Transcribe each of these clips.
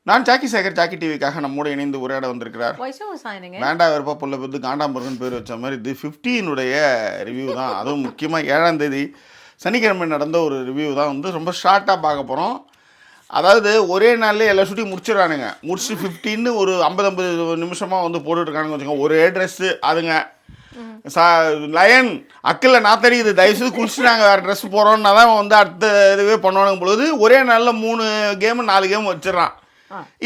நான் Jackie Sekar, Jackie டிவிக்காக நம்மோடு இணைந்து உரையாட வந்திருக்கிறார். வேண்டா வெறுப்பா புள்ள பேருந்து காண்டாம்பருன்னு பேர் வச்ச மாதிரி இது 15 ரிவ்யூ தான். அதுவும் முக்கியமாக 7ஆம் தேதி சனிக்கிழமை நடந்த ஒரு ரிவ்யூ தான் வந்து ரொம்ப ஷார்ட்டாக பார்க்க போகிறோம். அதாவது ஒரே நாள்லேயே எல்லா ஷூட்டிங் முடிச்சிடறானுங்க. முடிச்சு 15 ஒரு 50 நிமிஷமாக வந்து போட்டுட்ருக்கானுங்க வச்சுக்கோங்க. ஒரே ட்ரெஸ்ஸு அதுங்க லயன் அக்கில் நாத்தடிக்குது, தயவுசெய்து குளிச்சு நாங்கள் வேறு ட்ரெஸ் போகிறோன்னா தான் வந்து அடுத்த இதுவே பண்ணுவானுங்க பொழுது ஒரே நாளில் 3 கேமு 4 கேம் வச்சிடறான்.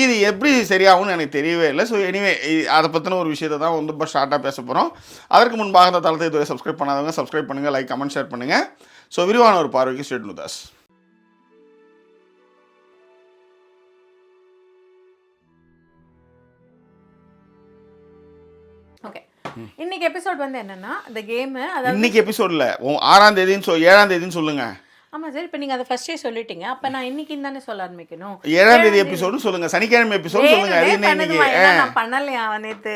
இது எப்படி சரியாகும்னு எனக்கு தெரியவே இல்லை. ஸோ எனிவே அதை பற்றின ஒரு விஷயத்தை தான் வந்து ரொம்ப ஷார்ட்டாக பேச போகிறோம். அதற்கு முன்பாக இந்த தளத்தை இதுவரை சப்ஸ்கிரைப் பண்ணாதவங்க சப்ஸ்கிரைப் பண்ணுங்கள், லைக் கமெண்ட் ஷேர் பண்ணுங்கள். ஸோ விரிவான ஒரு பார்வைக்கு ஸ்டேட் வித் அஸ். ஓகே, இன்னைக்கு எபிசோட் வந்து என்னன்னா இந்த கேம், அதாவது இன்னைக்கு எபிசோட்ல 6ஆம் தேதின்னு 7ஆம் தேதின்னு சொல்லுங்க. ஆமா சார், இப்போ நீங்க அதை ஃபர்ஸ்டே சொல்லிட்டீங்க. அப்ப நான் இன்னைக்கு தானே சொல்ல ஆரம்பிக்கணும். 7ஆம் தேதி எபிசோடு சொல்லுங்க, சனிக்கிழமை எபிசோடு சொல்லுங்க. அது என்ன இன்னைக்கு நான் பண்ணலையா, நேத்து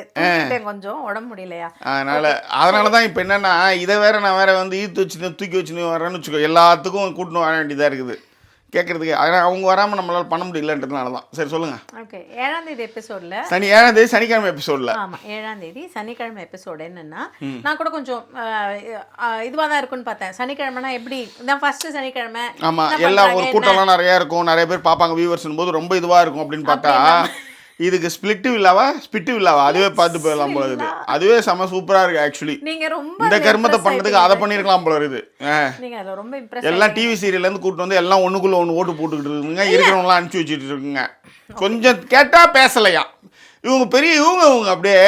கொஞ்சம் உடம்பு முடியலையா, அதனால தான் இப்போ என்னன்னா இதை வேற நான் வேற வந்து ஈர்த்து வச்சு தூக்கி வச்சுன்னு வரேன்னு வச்சுக்கோ, எல்லாத்துக்கும் கூட்டணும் வர வேண்டியதாக இருக்குது கேட்கறதுக்கு. அதனால் அவங்க வராமல் நம்மளால் பண்ண முடியலன்றதுனால தான். சரி சொல்லுங்கள். ஓகே, 7ஆம் தேதி எபிசோடில் 7ஆம் தேதி சனிக்கிழமை எபிசோடில் ஆமாம் 7ஆம் தேதி சனிக்கிழமை எபிசோடு என்னென்னா, நான் கூட கொஞ்சம் இதுவாக தான் இருக்குன்னு பார்த்தேன். சனிக்கிழமைனா எப்படி தான் ஃபர்ஸ்ட் சனிக்கிழமை ஆமாம் எல்லாம் ஒரு கூட்டம்லாம் நிறையா இருக்கும், நிறைய பேர் பார்ப்பாங்க வியூவர்ஸ்னும் போது ரொம்ப இதுவாக இருக்கும் அப்படின்னு பார்த்தா இதுக்கு ஸ்பிளிட்டு வில்லாவா ஸ்பிட்டு வில்லாவா அதுவே பார்த்து போயிடலாம் போல இருக்குது. அதுவே செம்ம சூப்பராக இருக்குது ஆக்சுவலி. நீங்கள் ரொம்ப இந்த கர்மத்தை பண்ணதுக்கு அதை பண்ணியிருக்கலாம் போல இருக்குது. நீங்கள் ரொம்ப இம்ப்ரெஸ். எல்லாம் டிவி சீரியல்லேருந்து கூப்பிட்டு வந்து எல்லாம் ஒன்றுக்குள்ளே ஒன்று ஓட்டு போட்டுக்கிட்டு இருக்குங்க, இருக்கிறவங்களாம் அனுப்பிச்சி வச்சுட்டு இருக்குங்க. கொஞ்சம் கேட்டால் பேசலையா இவங்க பெரிய இவங்க அப்படியே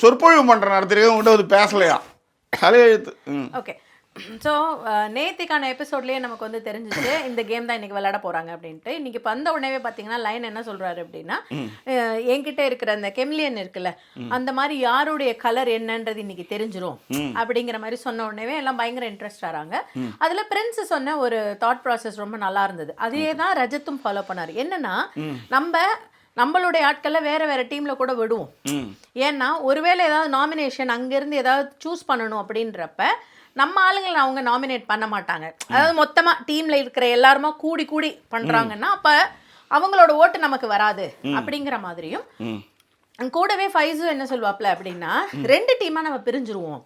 சொற்பொழிவு பண்ணுற நடத்துறவங்ககிட்ட வந்து பேசலையா அதே எழுத்து. ஓகே, ஸோ நேத்திக்கான எபிசோட்லேயே நமக்கு வந்து தெரிஞ்சிச்சு இந்த கேம் தான் இன்றைக்கி விளையாட போகிறாங்க அப்படின்ட்டு. இன்றைக்கி வந்த உடனே பார்த்தீங்கன்னா லைன் என்ன சொல்கிறாரு அப்படின்னா, என்கிட்ட இருக்கிற அந்த கெமிலியன் இருக்குல்ல, அந்த மாதிரி யாருடைய கலர் என்னன்றது இன்றைக்கி தெரிஞ்சிடும் அப்படிங்கிற மாதிரி சொன்ன உடனே எல்லாம் பயங்கர இன்ட்ரெஸ்ட் ஆகிறாங்க. அதில் பிரின்ஸ் சொன்ன ஒரு தாட் ப்ராசஸ் ரொம்ப நல்லா இருந்தது. அதே தான் ரஜத்தும் ஃபாலோ பண்ணார். என்னன்னா நம்மளுடைய ஆட்களை வேற வேற டீம்ல கூட விடுவோம். ஏன்னா ஒருவேளை ஏதாவது நாமினேஷன் அங்கேருந்து ஏதாவது சூஸ் பண்ணணும் அப்படின்றப்ப நம்ம ஆளுங்களை அவங்க நாமினேட் பண்ண மாட்டாங்க. அதாவது மொத்தமாக டீமில் இருக்கிற எல்லாருமா கூடி கூடி பண்ணுறாங்கன்னா அப்போ அவங்களோட ஓட்டு நமக்கு வராது அப்படிங்கிற மாதிரியும். கூடவே ஃபைஸு என்ன சொல்வாப்ல அப்படின்னா 2 டீமாக நம்ம பிரிஞ்சிருவோம்.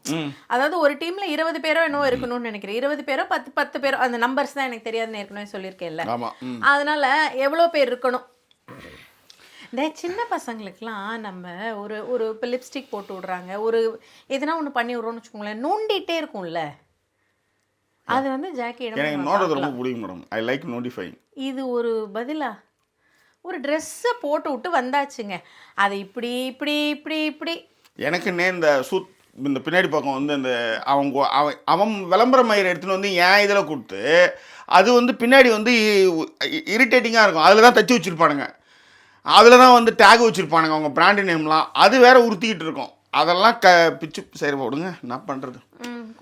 அதாவது ஒரு டீமில் 20 பேரோ என்னவோ இருக்கணும்னு நினைக்கிறேன், 20 பேரோ 10 பேரோ, அந்த நம்பர்ஸ் தான் எனக்கு தெரியாதுன்னு ஏற்கனவே சொல்லியிருக்கேன்ல. அதனால எவ்வளோ பேர் இருக்கணும். இந்த சின்ன பசங்களுக்கெலாம் நம்ம ஒரு இப்போ லிப்ஸ்டிக் போட்டு விட்றாங்க, ஒரு எதுனா ஒன்று பண்ணி விட்றோன்னு வச்சுக்கோங்களேன், நோண்டிகிட்டே இருக்கும்ல. அது வந்து ஜாக்கி ரொம்ப பிடிக்கும் மேடம். I like நோட்டிஃபைங். இது ஒரு பதிலா ஒரு ட்ரெஸ்ஸை போட்டு விட்டு வந்தாச்சுங்க, அதை இப்படி இப்படி இப்படி இப்படி எனக்குன்னே இந்த பின்னாடி பக்கம் வந்து இந்த அவன் விளம்பர மயிரை எடுத்துன்னு வந்து ஏன் இதில் கொடுத்து அது வந்து பின்னாடி வந்து இரிட்டேட்டிங்காக இருக்கும். அதில் தான் தச்சு வச்சுருப்பானுங்க, அதில் தான் வந்து டேக் வச்சுருப்பானுங்க அவங்க பிராண்டு நேம்லாம். அது வேற உறுத்திக்கிட்டு இருக்கும். அதெல்லாம் பிச்சு சரி விடுங்க, என்ன பண்ணுறது.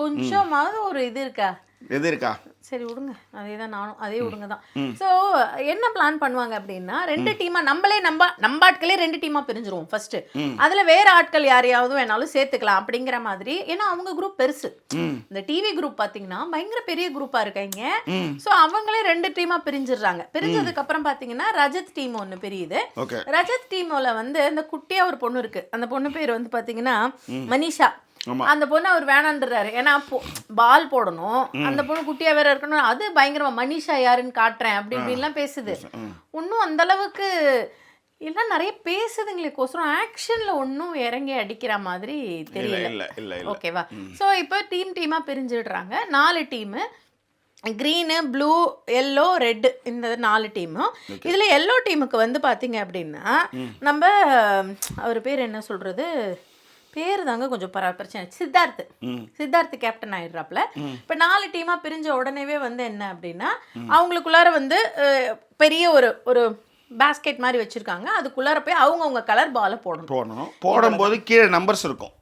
கொஞ்சமாவது ஒரு இது இருக்கா, எது இருக்கா, சரி விடுங்க, அதே தான் நானும் அதே விடுங்க தான். ஸோ என்ன பிளான் பண்ணுவாங்க அப்படின்னா 2 டீமாக நம்ம ஆட்களே 2 டீமாக பிரிஞ்சிருவோம் ஃபர்ஸ்ட். அதில் வேற ஆட்கள் யாரையாவது வேணாலும் சேர்த்துக்கலாம் அப்படிங்கிற மாதிரி. ஏன்னா அவங்க குரூப் பெருசு. இந்த டிவி குரூப் பார்த்தீங்கன்னா பயங்கர பெரிய குரூப்பாக இருக்காங்க. ஸோ அவங்களே 2 டீமாக பிரிஞ்சிடுறாங்க. பிரிஞ்சதுக்கு அப்புறம் பார்த்தீங்கன்னா ரஜத் டீம் ஒன்று பிரியுது. ரஜத் டீமோல வந்து இந்த குட்டியா ஒரு பொண்ணு இருக்கு. அந்த பொண்ணு பேர் வந்து பார்த்தீங்கன்னா மனிஷா. அந்த பொண்ணு அவர் வேணான்றாரு, ஏன்னா பால் போடணும், அந்த பொண்ணு குட்டியா வேற இருக்கணும். அது பயங்கரமா மனிஷா யாருன்னு காட்டுறேன் அப்படி இப்படின்லாம் பேசுது. ஒன்றும் அந்த அளவுக்கு எல்லாம் நிறைய பேசுதுங்களுக்கோசரம் ஆக்ஷன்ல ஒன்றும் இறங்கி அடிக்கிற மாதிரி தெரியல. ஓகேவா? ஸோ இப்போ டீமாக பிரிஞ்சிடுறாங்க. 4 team, green, blue, yellow, red, இந்த 4 டீமும். இதில் எல்லோ டீமுக்கு வந்து பார்த்தீங்க அப்படின்னா நம்ம அவர் பேர் என்ன சொல்கிறது, பேர் தாங்க கொஞ்சம் பிரச்சனை. சித்தார்த் கேப்டன் ஆயிடுறாப்புல. இப்போ 4 டீமாக பிரிஞ்ச உடனேவே வந்து என்ன அப்படின்னா அவங்களுக்குள்ளார வந்து பெரிய ஒரு பேஸ்கெட் மாதிரி வச்சுருக்காங்க. அதுக்குள்ளார போய் அவங்கவுங்க கலர் பாலை போடும்போது கீழே நம்பர்ஸ் இருக்கும்.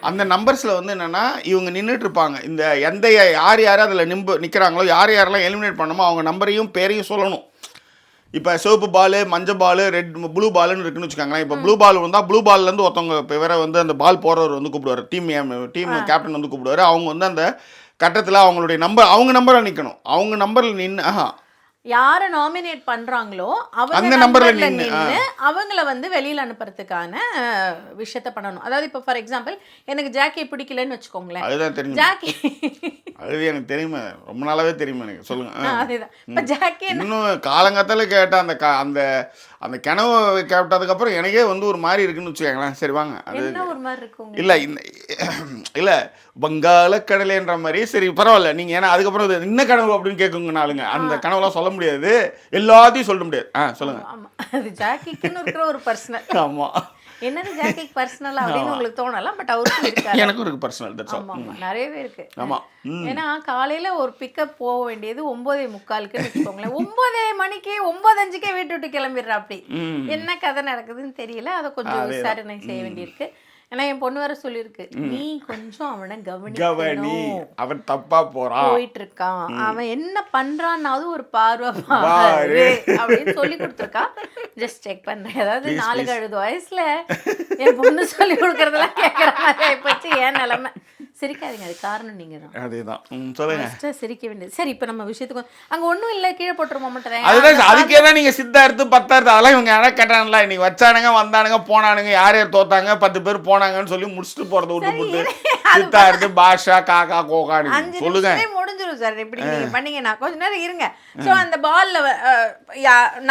அந்த நம்பர்ஸில் வந்து என்னென்னா இவங்க நின்றுட்டு இருப்பாங்க. இந்த எந்த யார் அதில் நிற்கிறாங்களோ யாரெல்லாம் எலிமினேட் பண்ணணுமோ அவங்க நம்பரையும் பேரையும் சொல்லணும். இப்போ சிவப்பு பால், மஞ்சள் பால், ரெட் ப்ளூ பால்னு இருக்குன்னு வச்சுக்காங்களேன். இப்போ ப்ளூ பால் வந்தால் ப்ளூ பால்லேருந்து ஒருத்தவங்க இப்போ வேற வந்து அந்த பால் போடுறவர் வந்து கூப்பிடுவார், டீம் கேப்டன் வந்து கூப்பிடுவார். அவங்க வந்து அந்த கட்டத்தில் அவங்க நம்பரை நிற்கணும். அவங்க நம்பரில் நின்று யாரை நாமினேட் பண்றாங்களோ அவங்க அந்த நம்பர்ல நம்பர்ல நின்னு, நின்னு அவங்கள வந்து வெளியில அனுப்புறதுக்கான விஷயத்த பண்ணணும். அதாவது இப்போ ஃபார் எக்ஸாம்பிள் எனக்கு ஜாக்கியை பிடிக்கலன்னு வச்சுக்கோங்களேன். அதுதான் தெரியும், ஜாக்கி அது எனக்கு தெரியுமா, ரொம்ப நாளாவே தெரியுமா எனக்கு. சொல்லுங்க. அதேதான். இப்போ ஜாக்கி இன்னும் காலங்காத்தால கேட்ட அந்த அந்த அந்த கனவு கேட்டதுக்கப்புறம் எனக்கே வந்து ஒரு மாதிரி இருக்குன்னு வச்சுக்கோங்களேன். சரி வாங்க, அது என்ன ஒரு மாதிரி இருக்கும். இல்லை இல்லை வங்காள கடலைன்ற மாதிரி. சரி பரவாயில்ல நீங்கள், ஏன்னா அதுக்கப்புறம் இது என்ன கனவு அப்படின்னு கேட்குங்க நாளுங்க. அந்த கனவுலாம் சொல்ல முடியாது, எல்லாத்தையும் சொல்ல முடியாது. சொல்லுங்க. ஆமா, அது ஜாக்கிக்குன்னு இருக்கிற ஒரு பர்சனல். ஆமாம், என்னது ஜாக்கிக்கு பர்சனல் அப்படின்னு உங்களுக்கு தோணலாம், பட் அவருக்கும் இருக்காது. எனக்கும் இருக்கு பர்சனல். ஆமா ஆமா, நிறையவே இருக்கு. ஆமாம், ஏன்னா காலையில ஒரு பிக்கப் போக வேண்டியது 9:45க்குன்னு வச்சுக்கோங்களேன். 9 மணிக்கு 9:05க்கே வீட்டு விட்டு கிளம்பிடுறா. அப்படி என்ன கதை நடக்குதுன்னு தெரியல. அதை கொஞ்சம் விசாரணை செய்ய வேண்டியிருக்கு. ஏன்னா என் பொண்ணு வேற சொல்லியிருக்கு, நீ கொஞ்சம் அவனை கவனி, அவன் தப்பா போயிட்டு இருக்கான், அவன் என்ன பண்றான்னாவது ஒரு பார்வை பாரு அப்படின்னு சொல்லி கொடுத்துருக்கா. ஜஸ்ட் செக் பண்றேன். அதாவது 4 கழுது வயசுல என் பொண்ணு சொல்லி கொடுக்கறதெல்லாம் கேட்கற மாதிரி ஆயிப்போச்சு என் நிலைமை. சிரிக்காதீங்க, அது காரணம் நீங்க தான். அதேதான், சொல்லுங்க. சிரிக்க வேண்டியது. சரி, இப்ப நம்ம விஷயத்துக்கு அங்க ஒண்ணும் இல்ல, கீழே போட்டுருமா மாட்டேன். அதுதான், அதுக்கே தான் நீங்க சித்தார்த்து பத்தார்த்து அதெல்லாம் இவங்க யாரும் கேட்டானுங்களா, இன்னைக்கு வச்சானுங்க வந்தானுங்க போனானுங்க, யார் யார் தோத்தாங்க 10 பேர் போனாங்கன்னு சொல்லி முடிச்சுட்டு போறத விட்டு போட்டு சித்தார்த்து பாஷா காக்கா கோகான்னு சொல்லுங்க. முடிஞ்சிடும் சார். இப்படி நீங்க பண்ணீங்கன்னா கொஞ்ச நேரம் இருங்க. ஸோ அந்த பால்ல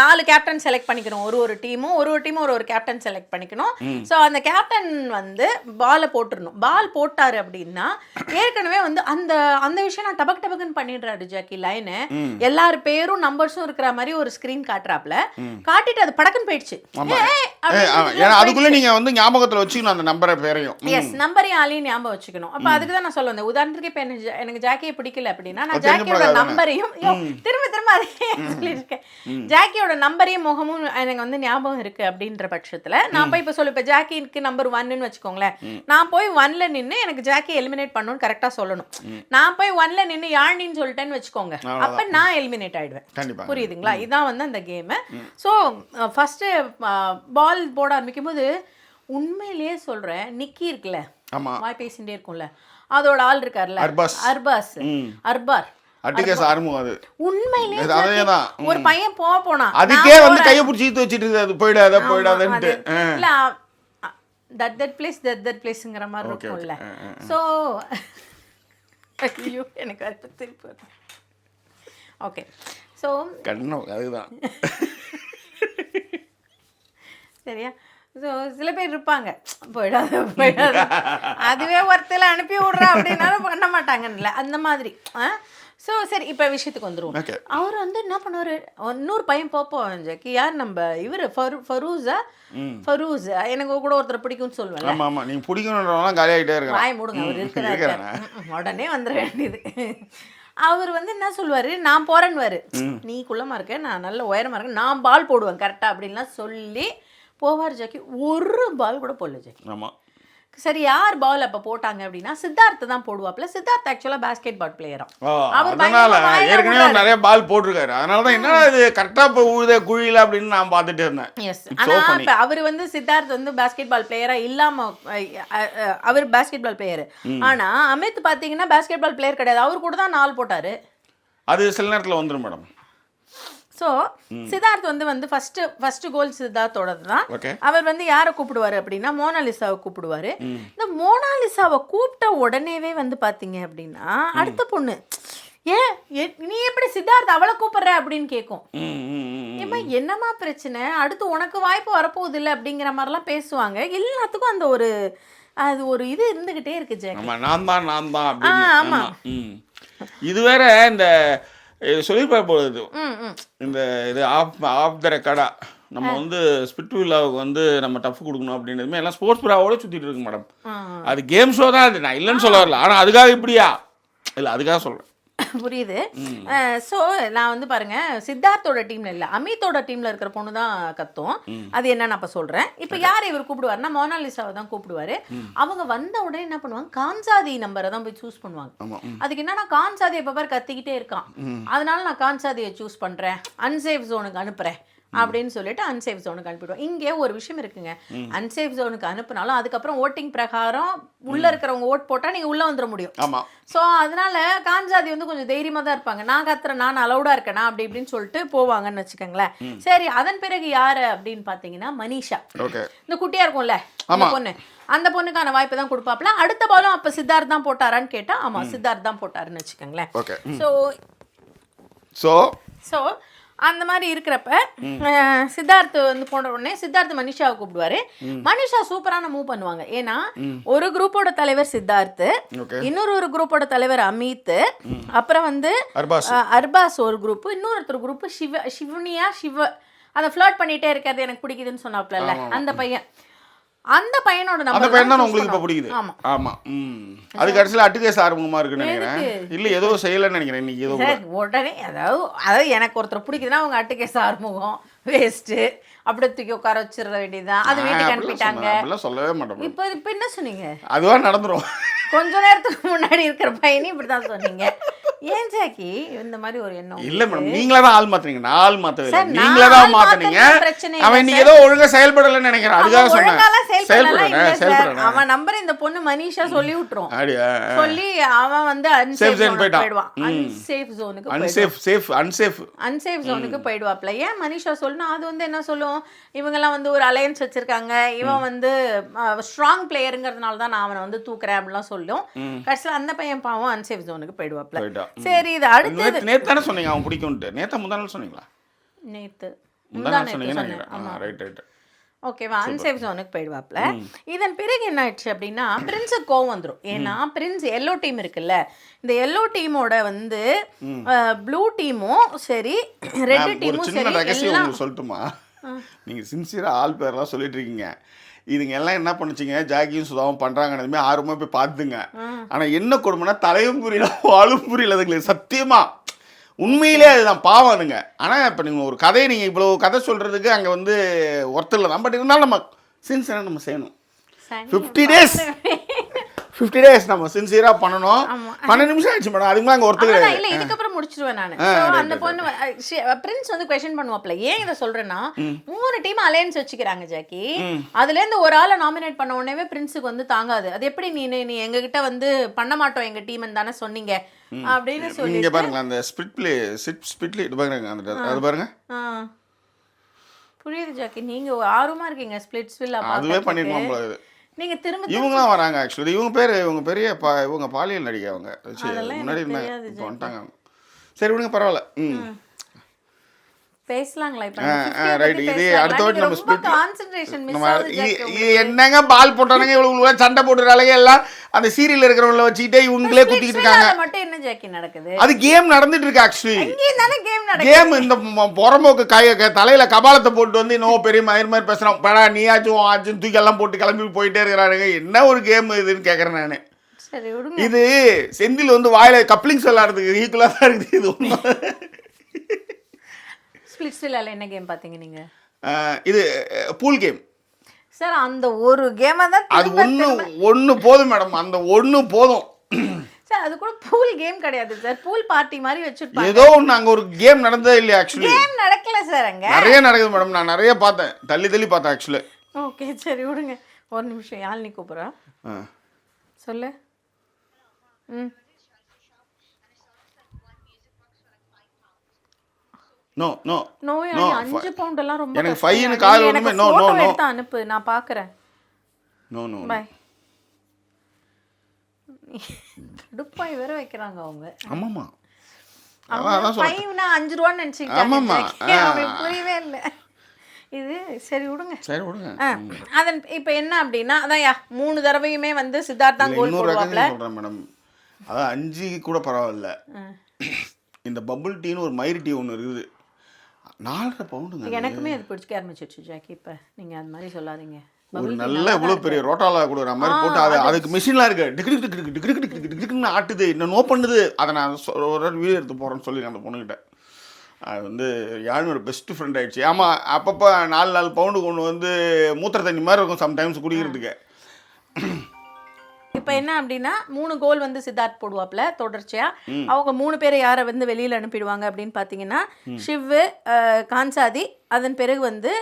4 கேப்டன் செலக்ட் பண்ணிக்கணும். ஒரு டீமும் ஒரு கேப்டன் செலக்ட் பண்ணிக்கணும். ஸோ அந்த கேப்டன் வந்து பாலை போட்டுடணும். பால் போட்டாரு அப்படின்னா ஏற்கனவே வந்து அந்த அந்த விஷயம் நான் டபக்குன்னு பண்ணிடுறாரு ஜாக்கி. லைனு எல்லார் பேரும் நம்பர்ஸும் இருக்கிற மாதிரி ஒரு ஸ்கிரீன் காட்டுறாப்ல, காட்டிட்டு அது படக்குன்னு போயிடுச்சு. அதுக்குள்ள நீங்க வந்து ஞாபகத்துல வச்சுக்கணும் அந்த நம்பரை பேரையும். எஸ், நம்பரையும் ஆளையும் ஞாபகம் வச்சுக்கணும். அப்ப அதுக்கு தான் நான் சொல்ல வந்தேன். உதாரணத்துக்கு இப்ப எனக்கு ஜாக்கியை பிடிக்கல அப்படின்னா நான் ஜாக்கியோட நம்பரையும் திரும்ப அதே சொல்லியிருக்கேன். ஜாக்கியோட நம்பரையும் முகமும் எனக்கு வந்து ஞாபகம் இருக்கு அப்படின்ற பட்சத்துல நான் போய் இப்ப சொல்லு, இப்ப ஜாக்கிக்கு நம்பர் 1ன்னு வச்சுக்கோங்களேன். நான் போய் 1ல நின்று எனக்கு ஜாக்கி எலிமினேட் பண்ணணும்னு கரெக்டா சொல்லணும். நான் போய் 1ல நின்று யாழ்னின்னு சொல்லிட்டேன்னு வச்சுக்கோங்க, அப்ப நான் எலிமினேட் ஆயிடுவேன். புரியுதுங்களா? இதான் வந்து அந்த கேம். ஸோ ஃபர்ஸ்ட் பால் போட ஆரம்பிக்கும் போது உண்மையிலேயே சொல்றேன், நிக்கி இருக்குல்ல, வாய் பேசிட்டே இருக்கும்ல, அதோட ஆள் இருக்காருல்ல, அர்பார் உண்மையிலேயே ஒரு பையன் போனா அதுக்கே வந்து கையை பிடிச்சி இழுத்து வச்சிட்டு அது போயிடாதன்ட்டு இல்ல, தட் பிளேஸ்ங்கிற மாதிரி இருக்கும்ல. ஸோ ஐயோ எனக்கு அது திருப்பி ஓகே. ஸோ அதுதான் சரியா. ஸோ சில பேர் இருப்பாங்க, போயிடாத அதுவே ஒருத்தர் அனுப்பி விட்றா அப்படின்னாலும் பண்ண மாட்டாங்கல்ல, அந்த மாதிரி. ஸோ சரி, இப்போ விஷயத்துக்கு வந்துடுவோம். அவர் வந்து என்ன பண்ணுவார், இன்னொரு பையன் போப்போம் ஜாக்கி, யார் நம்ம இவர் ஃபரூஸ், எனக்கு கூட ஒருத்தர் பிடிக்கும்னு சொல்லுவேன். ஆமாம் ஆமாம், நீங்கள் பிடிக்கணுன்றவங்களாம் காலியாகிட்டே இருக்காங்க. வாய் மூடுங்க, அவர் இருக்கிறாரு, உடனே வந்துட வேண்டியது. அவர் வந்து என்ன சொல்லுவார், நான் போறேன்னு, நீ குள்ளமாக இருக்க, நான் நல்ல உயரமாக இருக்கேன், நான் பால் போடுவேன் கரெக்டாக அப்படின்லாம் சொல்லி போவார் ஜாக்கி. ஒரு பால் கூட போடல ஜாக்கி. ஆமாம். சரி, யார் பால் அப்ப போட்டாங்க அப்படின்னா சித்தார்த்த தான் போடுவாப்ல. சித்தார்த் ஆக்சுவலா பாஸ்கெட் பால் பிளேயரா, அவர் ஏற்கனவே நிறைய பால் போட்டிருக்காரு. அதனாலதான் என்ன இது கரெக்டா போய் உழுத குழியில அப்படின்னு நான் பார்த்துட்டு இருந்தேன். எஸ், ஆனா இப்ப அவர் வந்து சித்தார்த் வந்து பாஸ்கெட் பால் பிளேயரா இல்லாம, அவர் பாஸ்கெட் பால் பிளேயர். ஆனா அமித் பாத்தீங்கன்னா பாஸ்கெட் பால் பிளேயர் கிடையாது, அவர் கூட தான் 4 போட்டாரு. அது சில நேரத்துல வந்துடும் மேடம். ஸோ சித்தார்த் வந்து ஃபர்ஸ்ட் கோல் சித்தார்த்தோட தான். அவர் வந்து யாரை கூப்பிடுவார் அப்படின்னா மோனாலிசாவை கூப்பிடுவார். இந்த மோனாலிசாவை கூப்பிட்ட உடனேவே வந்து பார்த்தீங்க அப்படின்னா அடுத்த பொண்ணு, ஏன் நீ எப்படி சித்தார்த் அவளை கூப்பிடுற அப்படின்னு கேட்கும். ஏமா என்னம்மா பிரச்சனை, அடுத்து உனக்கு வாய்ப்பு வரப்போகுது இல்லை அப்படிங்கிற மாதிரிலாம் பேசுவாங்க. எல்லாத்துக்கும் அந்த ஒரு இது இருந்துகிட்டே இருக்கு ஜெய். நான் தான். ஆமா, இது வேற இந்த சொல்லியிருப்பார் போகுது, இந்த இது ஆஃப் த ரெக்கார்டா நம்ம வந்து ஸ்பிட் வில்லாவுக்கு வந்து நம்ம டஃப் கொடுக்கணும் அப்படின்றதுமே எல்லாம் ஸ்போர்ட்ஸ் ப்ராவோட சுற்றிட்டு இருக்கு மேடம். அது கேம் ஷோ தான், அது நான் இல்லைன்னு சொல்ல வரல, ஆனால் அதுக்காக இப்படியா இல்லை, அதுக்காக சொல்கிறேன். புரியுது. ஸோ நான் வந்து பாருங்க, சித்தார்த்தோட டீம்ல இல்லை, அமித்தோட டீம்ல இருக்கிற பொண்ணு தான் கத்தும். அது என்னன்னு அப்ப சொல்றேன். இப்போ யார் இவர் கூப்பிடுவாருன்னா மோனாலிசாவை தான் கூப்பிடுவாரு. அவங்க வந்த உடனே என்ன பண்ணுவாங்க, கான்சாதி நம்பரை தான் போய் சூஸ் பண்ணுவாங்க. அதுக்கு என்னன்னா கான்சாதி எப்ப பாரு கத்திக்கிட்டே இருக்கான், அதனால நான் கான்சாதியை சூஸ் பண்றேன், அன்சேஃப் ஜோனுக்கு அனுப்புறேன் அப்படின்னு சொல்லிட்டு அன்சேஃப் ஜோனுக்கு அனுப்பிடுவோம். இங்கே ஒரு விஷயம் இருக்குங்க, அன்சேஃப் ஜோனுக்கு அனுப்புனாலும் அதுக்கப்புறம் ஓட்டிங் பிரகாரம் உள்ள இருக்கிறவங்க ஓட் போட்டா நீங்க உள்ள வந்துட முடியும். ஆமா. ஸோ அதனால காஞ்சாதி வந்து கொஞ்சம் தைரியமா தான் இருப்பாங்க, நான் கத்துறேன், நான் அலௌடா இருக்கேனா அப்படி இப்படின்னு சொல்லிட்டு போவாங்கன்னு வச்சுக்கோங்களேன். சரி, அதன் பிறகு யாரு அப்படின்னு பாத்தீங்கன்னா மனிஷா, இந்த குட்டியா இருக்கும்ல அந்த பொண்ணு, அந்த பொண்ணுக்கான வாய்ப்பு தான் கொடுப்பாப்ல. அடுத்த பாலும் அப்ப சித்தார்த் தான் போட்டாரான்னு கேட்டா ஆமா சித்தார்த் தான் போட்டாருன்னு வச்சுக்கோங்களேன். ஸோ அந்த மாதிரி இருக்கிறப்ப சித்தார்த் வந்து போன உடனே சித்தார்த் மனிஷாவை கூப்பிடுவாரு. மனிஷா சூப்பரான மூவ் பண்ணுவாங்க. ஏன்னா ஒரு குரூப்போட தலைவர் சித்தார்த், இன்னொரு குரூப்போட தலைவர் அமித், அப்புறம் வந்து அர்பாஸ் ஒரு குரூப், இன்னொருத்தர் குரூப் சிவனியா அதை ஃப்ளர்ட் பண்ணிட்டே இருக்கிறது எனக்கு பிடிக்குதுன்னு சொன்னாப்ல அந்த பையன். அந்த பையனோட அந்த பையன் தான் உங்களுக்கு இப்ப பிடிக்குது. ஆமா. அது கடைசியில் அட்டுகேஸ் ஆரம்பமா இருக்குன்னு நினைக்கிறேன். இல்ல ஏதோ செய்யலன்னு நினைக்கிறேன் இன்னைக்கு ஏதோ உடனே. அதாவது எனக்கு ஒருத்தர் பிடிக்குதுன்னா அவங்க அட்டுகேஸ் ஆரம்பம் வேஸ்ட் அப்படியே தூக்கி உட்கார வச்சிட வேண்டியதுதான். அது வீட்டுக்கு அனுப்பிட்டாங்க. சொல்லவே மாட்டோம். இப்ப என்ன சொன்னீங்க? அதுவா நடந்துரும். கொஞ்ச நேரத்துக்கு முன்னாடி இருக்கிற பையனி இப்படிதான் சொன்னீங்க. ஏன் ஜாக்கி இந்த மாதிரி ஒரு எண்ணம்? இல்ல மேடம், நீங்களே தான் ஆள் மாத்துறீங்க, நான் ஆள் மாத்தவே இல்லை, நீங்களே தான் மாத்துனீங்க. அவன் இன்னைக்கு ஏதோ ஒழுங்கா செயல்படலன்னு நினைக்கிறேன், அதுக்காக சொன்னேன். அவன் நம்பர் இந்த பொண்ணு மனிஷா சொல்லி விட்டுரும். சொல்லி அவன் வந்து அன்சேஃப் ஜோனுக்கு போயிடுவாப்ல. ஏன் மனிஷா சொல்லணும்? அது வந்து என்ன சொல்லும், இவங்க எல்லாம் வந்து ஒரு அலையன்ஸ் வச்சிருக்காங்க, இவன் வந்து ஸ்ட்ராங் பிளேயருங்கிறதுனால தான் நான் அவனை வந்து தூக்குறேன் அப்படிலாம் சொல்லும். கடைசியில் அந்த பையன் பாவம் அன்சேஃப் ஜோனுக்கு போயிடுவாப்ல. சரி, இது அடுத்து நேத்து தானே சொன்னீங்க அவன் பிடிக்கும்ட்டு. நேத்து முந்தா நாள் சொன்னீங்களா? நேத்து முந்தா சொன்னீங்க. ரைட். ஓகேவா, அன்சேஃப் ஜோனுக்கு போயிடுவாப்ல. இதன் பிறகு என்ன ஆயிடுச்சு அப்படின்னா பிரின்ஸுக்கு கோவம் வந்துடும். ஏன்னா பிரின்ஸ் எல்லோ டீம் இருக்குல்ல, இந்த எல்லோ டீமோட வந்து ப்ளூ டீமும் சரி ரெட் டீமும் சரி எல்லாம் சொல்லட்டுமா? நீங்க சின்சியரா ஆள் பேர்லாம் சொல்லிட்டு இருக்கீங்க. இதுங்க எல்லாம் என்ன பண்ணுச்சிங்க, ஜாக்கியும் சுதாவும் பண்ணுறாங்கன்னதுமே ஆர்வமாக போய் பார்த்துங்க. ஆனால் என்ன கொடுமைனா தலையும் புரியல வாழும் புரியல அதுங்களுக்கு சத்தியமா. உண்மையிலே அதுதான் பாவனுங்க. ஆனால் இப்போ நீங்கள் ஒரு கதையை நீங்கள் இவ்வளோ கதை சொல்கிறதுக்கு அங்கே வந்து ஒருத்தர் தான். பட் இருந்தாலும் நம்ம சின்சியராக நம்ம செய்யணும். 50 டேஸ் நம்ம சின்சியரா பண்ணணும். 12 நிமிஷம் ஆயிடுச்சு மேடம், அதுக்கு அங்கே ஒருத்தர் இல்லை, இதுக்கப்புறம் முடிச்சிருவேன் நான். அந்த பொண்ணு பிரின்ஸ் வந்து கொஸ்டின் பண்ணுவாப்ல. ஏன் இதை சொல்றேன்னா 3 டீம் அலையன்ஸ் வச்சுக்கிறாங்க ஜாக்கி. அதுல இருந்து ஒரு ஆளை நாமினேட் பண்ண உடனே பிரின்ஸுக்கு வந்து தாங்காது. அது எப்படி நீ எங்ககிட்ட வந்து பண்ண மாட்டோம் எங்க டீம் தானே சொன்னீங்க அப்படின்னு சொல்லி. இங்க பாருங்க அந்த ஸ்பிட்லி இது பாருங்க, அது பாருங்க. புரியுது ஜாக்கி, நீங்க ஆர்வமா இருக்கீங்க ஸ்பிளிட்ஸ் வில்லா அதுவே பண்ணிருக்கோம் போல. நீங்க திரும்ப இவங்கலாம் வராங்க. ஆக்சுவலி இவங்க பெரிய இவங்க பாலியல் நடிகை. அவங்க முன்னாடி இருந்தாங்க, வந்துட்டாங்க. சரி விடுங்க, பரவாயில்ல. பேசலாங்களா இப்ப? ரைட், இது அடுத்த வாட்டி நம்ம ஸ்பிளிட் கான்சென்ட்ரேஷன் மிஸ் ஆகுது. என்னங்க பால் போட்டானுங்க இவ்வளவு சண்டை போடுறாங்க எல்லாம். அந்த சீரியல்ல இருக்கிறவங்கள வச்சிட்டே இவங்களே குத்திட்டு இருக்காங்க. மட்டும் என்ன ஜாக்கி நடக்குது? அது கேம் நடந்துட்டு இருக்கு. ஆக்சுவலி இங்க தான கேம் நடக்குது. கேம் இந்த புறம்போக்கு தலையில கபாலத்தை போட்டு வந்து இன்னும் பெரிய மயிர் மாதிரி பேசுறான். படா நீயாச்சும் ஆச்சும் தூக்கி எல்லாம் போட்டு கிளம்பி போயிட்டே இருக்கிறானுங்க. என்ன ஒரு கேம் இதுன்னு கேக்குறேன் நானு. சரி விடுங்க. இது செந்தில் வந்து வாயில கப்ளிங்ஸ் விளையாடுறதுக்கு ஈக்குவலா தான் இருக்குது. இது ஸ்பிளிட்ஸ் வில்லால என்ன கேம் பாத்தீங்க நீங்க? இது பூல் கேம் சார். அந்த ஒரு கேமை தான் அது ஒன்று போதும் மேடம், அந்த ஒன்று போதும் சார். அது கூட பூல் கேம் கிடையாது சார், பூல் பார்ட்டி மாதிரி வச்சிருப்பாங்க. ஏதோ ஒன்று அங்கே ஒரு கேம் நடந்ததே இல்லையா? ஆக்சுவலி கேம் நடக்கல சார், அங்கே நிறைய நடக்குது மேடம். நான் நிறைய பார்த்தேன், தள்ளி பார்த்தேன் ஆக்சுவலி. ஓகே சரி விடுங்க. ஒரு நிமிஷம், யாழ்னி கூப்பிட்றா, சொல்லு. நோ 5 பவுண்ட் எல்லாம் ரொம்ப எனக்கு 5 னு கால் ஒண்ணுமே. நோ எடுத்து அனுப்பு, நான் பார்க்கறேன். No by. துப்பாய் வேற வைக்கறாங்க அவங்க. ஆமாமா, அதான் சொல்றேன். 5 னா 5 ரூபாய் நினைச்சீங்க. ஆமாமா, எனக்கு புரியவே இல்ல இது. சரி விடுங்க. அதன் இப்போ என்ன அப்படின்னா அதான் 3 தடவையுமே வந்து சித்தார்த் தான் கோல் போடுவாப்ல. சொல்றேன் மேடம், அதான் 5 கூட பரவாயில்ல. இந்த பபிள் டீன்னு ஒரு மயிர் டீ ஒன்று இருக்குது, 4.5 பவுண்டுங்க. எனக்குமே அது பிடிச்சிக்க ஆரம்பிச்சிருச்சு ஜாக்கி. இப்போ நீங்கள் அது மாதிரி சொல்லாதீங்க. ஒரு நல்ல இவ்வளோ பெரிய ரோட்டாலா கொடுக்குற மாதிரி போட்டு அதுக்கு மிஷின்லாம் இருக்கு, டிக்கு ஆட்டுது, என்னென்னோ பண்ணுது. அதை நான் ஒரு வீடியோ எடுத்து போகிறேன்னு சொல்லி அந்த பொண்ணுக்கிட்ட. அது வந்து யாருமே பெஸ்ட் ஃப்ரெண்ட் ஆகிடுச்சு. ஆமாம், அப்பப்போ 4 பவுண்டு கொண்டு வந்து மூத்திர தண்ணி மாதிரி இருக்கும் சம்டைம்ஸ் குடிக்கிறதுக்கு. இப்போ என்ன அப்படின்னா 3 கோல் வந்து சித்தார்த் போடுவாப்ல தொடர்ச்சியா. அவங்க 3 பேரை யாரை வந்து வெளியில அனுப்பிடுவாங்க அப்படின்னு பாத்தீங்கன்னா ஷிவ், கான்சாதி, அதன் பிறகு வந்து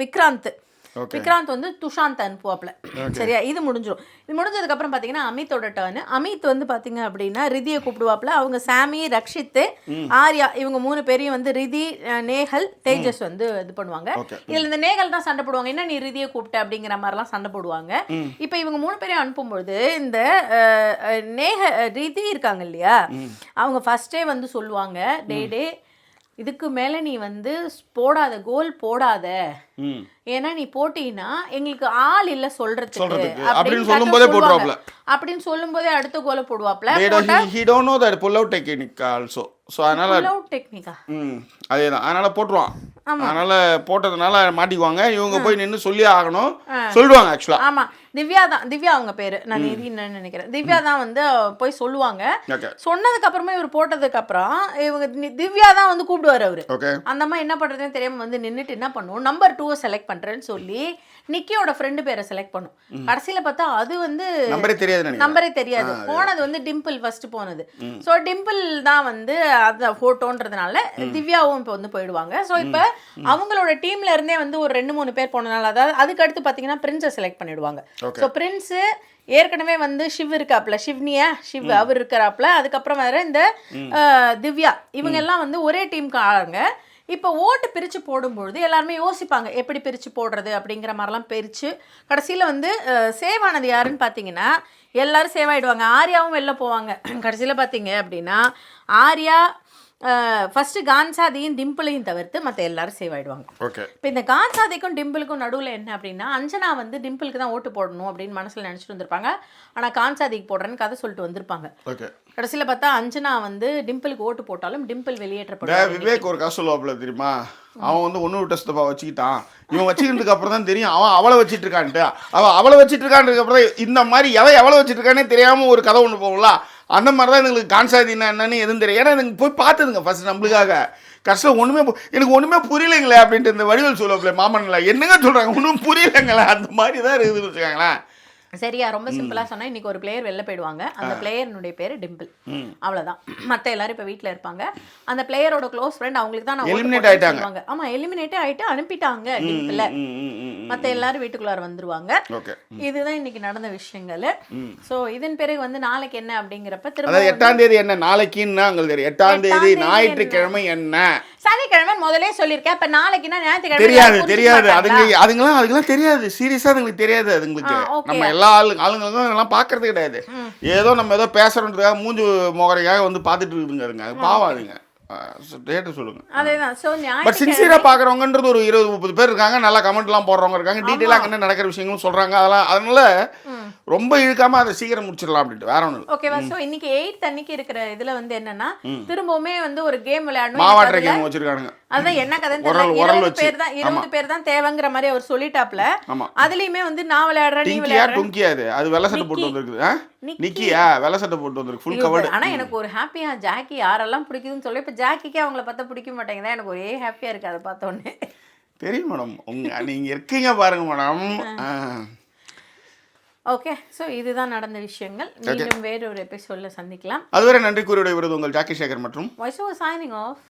விக்ராந்த். விக்ராந்த் வந்து துஷாந்த் அனுப்புவாப்ல. சரியா, இது முடிஞ்சிடும். இது முடிஞ்சதுக்கு அப்புறம் பாத்தீங்கன்னா அமித்தோட டர்ன். அமித் வந்து பாத்தீங்க அப்படின்னா ரிதியை கூப்பிடுவாப்ல. அவங்க சாமி, ரக்ஷித், ஆர்யா இவங்க 3 பேரையும் வந்து ரிதி, நேஹல், தேஜஸ் வந்து இது பண்ணுவாங்க. இதுல இந்த நேஹல் தான் சண்டை போடுவாங்க, என்ன நீ ரிதியை கூப்பிட்ட அப்படிங்கிற மாதிரிலாம் சண்டை போடுவாங்க. இப்போ இவங்க 3 பேரையும் அனுப்பும்போது இந்த ரிதி இருக்காங்க இல்லையா, அவங்க ஃபர்ஸ்டே வந்து சொல்லுவாங்க, டே இதுக்கு மேல நீ வந்து போடாத, கோல் போடாத, ஏன்னா நீ போட்டீங்கன்னா எங்களுக்கு ஆள் இல்ல சொல்றதுக்கு அப்படின்னு சொல்லும்போதே போடுவாப்ல. அப்படின்னு சொல்லும்போதே அடுத்த கோலை போடுவாப்ல. he don't know that pull out technique also. So அதனால pull out technique அதேதான், அதனால போட்டுருவான். அதனால போட்டதுனால மாட்டிக்குவாங்க. இவங்க போய் நின்று சொல்லி ஆகணும், சொல்லுவாங்க ஆக்சுவலா. ஆமா, திவ்யா தான், திவ்யா அவங்க பேரு, நான் நிதின்னு நினைக்கிறேன். திவ்யா தான் வந்து போய் சொல்லுவாங்க. சொன்னதுக்கு அப்புறமா இவர் போட்டதுக்கு அப்புறம் இவங்க திவ்யா தான் வந்து கூப்பிடுவாரு அவரு. அந்த அம்மா என்ன பண்றதுன்னு தெரியாம வந்து நின்னுட்டு என்ன பண்ணுவோம், நம்பர் 2 செலக்ட் பண்றேன்னு சொல்லி நிக்கியோட ஃப்ரெண்டு பேரை செலக்ட் பண்ணும். கடைசியில பார்த்தா அது வந்து நம்பரே தெரியாது. போனது வந்து டிம்பிள் ஃபர்ஸ்ட் போனது. ஸோ டிம்பிள் தான் வந்து அந்த போட்டோன்றதுனால திவ்யாவும் இப்போ வந்து போயிடுவாங்க. ஸோ இப்போ அவங்களோட டீம்ல இருந்தே வந்து ஒரு 2-3 பேர் போனதுனால, அதாவது அதுக்கு அடுத்து பார்த்தீங்கன்னா பிரின்ஸை செலக்ட் பண்ணிடுவாங்க. ஸோ பிரின்ஸு ஏற்கனவே வந்து ஷிவ் இருக்காப்ல, ஷிவ் அவர் இருக்கிறாப்ல. அதுக்கப்புறம் வேற இந்த திவ்யா இவங்க எல்லாம் வந்து ஒரே டீமுக்கு ஆளுங்க. இப்போ ஓட்டு பிரித்து போடும்பொழுது எல்லாருமே யோசிப்பாங்க எப்படி பிரித்து போடுறது அப்படிங்கிற மாதிரிலாம் பிரித்து கடைசியில் வந்து சேவ் ஆனது யாருன்னு பார்த்தீங்கன்னா எல்லாரும் சேவ் ஆகிடுவாங்க. ஆர்யாவும் வெளில போவாங்க. கடைசியில் பார்த்தீங்க அப்படின்னா ஆர்யா ஃபர்ஸ்ட் கான்சாதியும் டிம்பிளையும் தவிர்த்து மற்ற எல்லாரும் சேவ் ஆயிடுவாங்க. இப்போ இந்த கான்சாதிக்கும் டிம்பிளுக்கும் நடுவில் என்ன அப்படின்னா, அஞ்சனா வந்து டிம்பிளுக்கு தான் ஓட்டு போடணும் அப்படின்னு மனசில் நினச்சிட்டு வந்திருப்பாங்க. ஆனால் கான்சாதிக்கு போடுறேன்னு கதை சொல்லிட்டு வந்திருப்பாங்க. கடைசியில் பார்த்தா அஞ்சனா வந்து டிம்பிளுக்கு ஓட்டு போட்டாலும் டிம்பிள் வெளியேற்றப்படும். விவேக் ஒரு கதை சொல்லுவாப்புல தெரியுமா, அவன் வந்து ஒன்று விட்ட ஸ்டெப்பா வச்சுக்கிட்டான், இவன் வச்சுக்கிட்டதுக்கு அப்புறம் தான் தெரியும் அவன் அவளை வச்சுட்டு இருக்கான்ட்டு. அவளை வச்சுட்டு இருக்கான்றதுக்கு அப்புறம் தான் இந்த மாதிரி எவளை வச்சுட்டு இருக்கானே தெரியாம ஒரு கதை ஒன்று போகல. அந்த மாதிரி தான் எங்களுக்கு கான்சாதினா என்னன்னு எதுவும் தெரியும். ஏன்னா எனக்கு போய் பார்த்துதுங்க ஃபர்ஸ்ட் நம்மளுக்காக. கஷ்டம் எனக்கு ஒன்றுமே புரியலைங்களே அப்படின்ட்டு இந்த வடிவல் சொல்லுவாப்ல மாமன்ல, என்னங்க சொல்கிறாங்க ஒன்றும் புரியலைங்களே, அந்த மாதிரி தான் இருக்குதுன்னு வச்சுக்காங்களேன். சரியா, ரொம்ப சிம்பிளா சொன்னா இன்னைக்கு ஒரு பிளேயர் வெளில போயிடுவாங்க. அந்த பிளேயருடைய பேரு டிம்பிள். அவ்வளவுதான். மத்த எல்லாரும் இப்ப வீட்ல இருப்பாங்க. அந்த பிளேயரோட க்ளோஸ் ஃப்ரெண்ட் அவங்களுக்கு தான் எலிமினேட் ஆயிட்டாங்க. ஆமா, எலிமினேட் ஆயிட்டு அனுப்பிட்டாங்க டிம்பிள். மத்த எல்லாரும் வீட்டுக்குள்ளார வந்துருவாங்க. இதுதான் இன்னைக்கு நடந்த விஷயங்கள். சோ இதன் பிறகு வந்து நாளைக்கு என்ன அப்படிங்கறப்ப திரும்ப 8ஆம் தேதி என்ன நாளைக்குன்னா உங்களுக்கு தெரியும். 8ஆம் தேதி ஞாயிற்றுக்கிழமை என்ன, சனிக்கிழமை முதலே சொல்லிருக்கேன். அப்ப நாளைக்குன்னா ஞாயிற்றுக்கிழமை தெரியாது. அதுங்கெல்லாம் தெரியாது. சீரியஸா அதுங்களுக்கு தெரியாது. அதுங்களுக்கு நம்ம எல்லா ஆளுங்களுக்கும் இதெல்லாம் பாக்குறது கிடையாது. ஏதோ நம்ம ஏதோ பேசுறோன்றதுக்காக மூஞ்சி முகரைக்காக வந்து பாத்துட்டு இருக்குதுங்க. அதுங்க பாவாதுங்க. சொல்லுங்க. அதேதான். சோ பட் சின்சியரா பாக்குறவங்கன்றது ஒரு 20-30 பேர் இருக்காங்க. நல்லா கமெண்ட் எல்லாம் போடுறவங்க இருக்காங்க. டீடைலா என்ன நடக்கிற விஷயங்களும் சொல்றாங்க. அதனால ரொம்ப இழுக்காம அதை சீக்கிரம் முடிச்சிடலாம் அப்படின்ட்டு வேற ஒண்ணு. ஓகேவா? சோ இன்னைக்கு 8th அன்னைக்கு இருக்கிற இதுல வந்து என்னன்னா திரும்பவுமே வந்து ஒரு கேம் விளையாடணும். மாவாட்டற கேம் வச்சிருக்காங்க. அதான் என்ன கதைன்னு தெரியல. 20 பேர் தான் தேவைங்கிற மாதிரி அவர் சொல்லிட்டாப்ல. அதுலயுமே வந்து நான் விளையாடுறேன் நீ விளையாடுற. டுங்கியாது. அது வெள்ளை சட்டை போட்டு வந்திருக்குது. நிக்கியா வெள்ளை சட்டை போட்டு வந்திருக்கு. Full covered. ஆனா எனக்கு ஒரு ஹாப்பியா ஜாக்கி யாரெல்லாம் பிடிக்குதுன்னு சொல்லி இப்ப ஜாக்கிக்கே அவங்கள பார்த்தா பிடிக்க மாட்டேங்குதா. எனக்கு ஒரே ஹாப்பியா இருக்கு அதை பார்த்த உடனே. தெரியும் மேடம், நீங்க இருக்கீங்க பாருங்க மேடம். ஓகே, ஸோ இதுதான் நடந்த விஷயங்கள். மீண்டும் வேறு ஒரு எபிசோட்ல சந்திக்கலாம். அதுவரை நன்றி கூறிய விருது உங்கள் ஜாக்கி சேகர் மற்றும் வாய்ஸ் ஓவர் சைனிங் ஆஃப்.